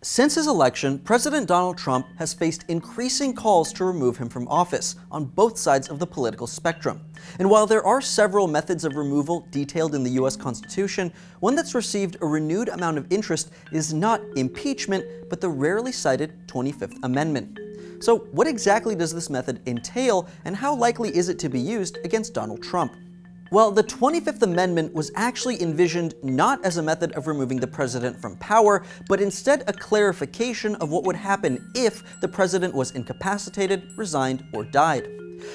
Since his election, President Donald Trump has faced increasing calls to remove him from office on both sides of the political spectrum. And while there are several methods of removal detailed in the US Constitution, one that's received a renewed amount of interest is not impeachment, but the rarely cited 25th Amendment. So what exactly does this method entail, and how likely is it to be used against Donald Trump? Well, the 25th Amendment was actually envisioned not as a method of removing the president from power, but instead a clarification of what would happen if the president was incapacitated, resigned, or died.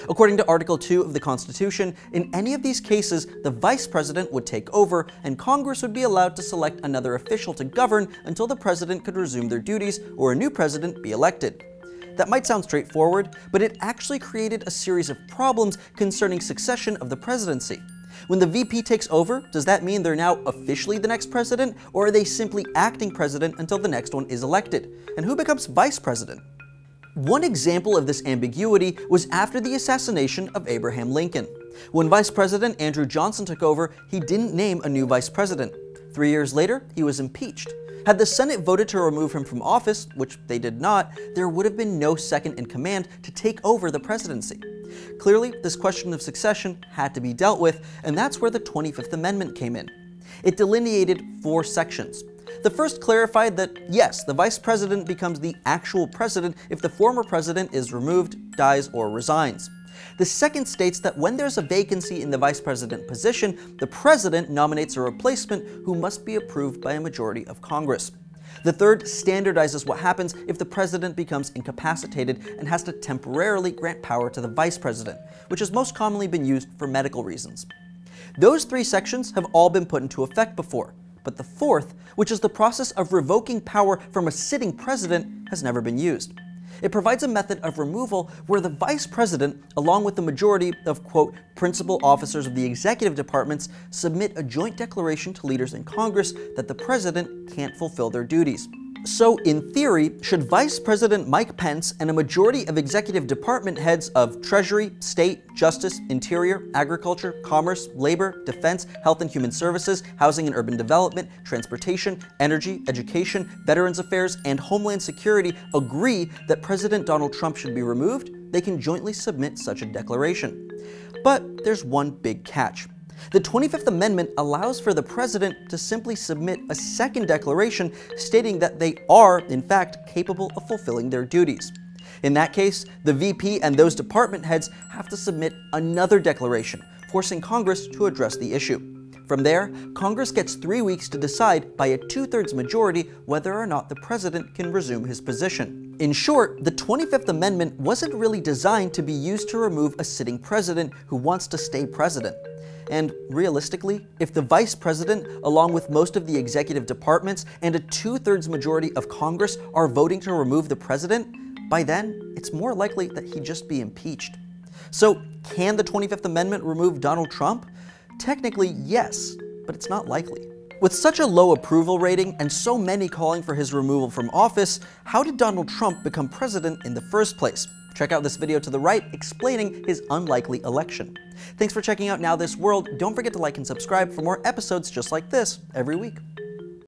According to Article 2 of the Constitution, in any of these cases, the vice president would take over, and Congress would be allowed to select another official to govern until the president could resume their duties or a new president be elected. That might sound straightforward, but it actually created a series of problems concerning succession of the presidency. When the VP takes over, does that mean they're now officially the next president, or are they simply acting president until the next one is elected? And who becomes vice president? One example of this ambiguity was after the assassination of Abraham Lincoln. When Vice President Andrew Johnson took over, he didn't name a new vice president. 3 years later, he was impeached. Had the Senate voted to remove him from office, which they did not, there would have been no second in command to take over the presidency. Clearly, this question of succession had to be dealt with, and that's where the 25th Amendment came in. It delineated 4 sections. The first clarified that, yes, the vice president becomes the actual president if the former president is removed, dies, or resigns. The second states that when there's a vacancy in the vice president position, the president nominates a replacement who must be approved by a majority of Congress. The third standardizes what happens if the president becomes incapacitated and has to temporarily grant power to the vice president, which has most commonly been used for medical reasons. Those 3 sections have all been put into effect before, but the fourth, which is the process of revoking power from a sitting president, has never been used. It provides a method of removal where the vice president, along with the majority of, quote, principal officers of the executive departments, submit a joint declaration to leaders in Congress that the president can't fulfill their duties. So, in theory, should Vice President Mike Pence and a majority of executive department heads of Treasury, State, Justice, Interior, Agriculture, Commerce, Labor, Defense, Health and Human Services, Housing and Urban Development, Transportation, Energy, Education, Veterans Affairs, and Homeland Security agree that President Donald Trump should be removed, they can jointly submit such a declaration. But there's one big catch. The 25th Amendment allows for the president to simply submit a second declaration stating that they are, in fact, capable of fulfilling their duties. In that case, the VP and those department heads have to submit another declaration, forcing Congress to address the issue. From there, Congress gets 3 weeks to decide by a 2/3 majority whether or not the president can resume his position. In short, the 25th Amendment wasn't really designed to be used to remove a sitting president who wants to stay president. And realistically, if the vice president, along with most of the executive departments and a 2/3 majority of Congress are voting to remove the president, by then, it's more likely that he'd just be impeached. So, can the 25th Amendment remove Donald Trump? Technically, yes, but it's not likely. With such a low approval rating and so many calling for his removal from office, how did Donald Trump become president in the first place? Check out this video to the right explaining his unlikely election. Thanks for checking out Now This World. Don't forget to like and subscribe for more episodes just like this every week.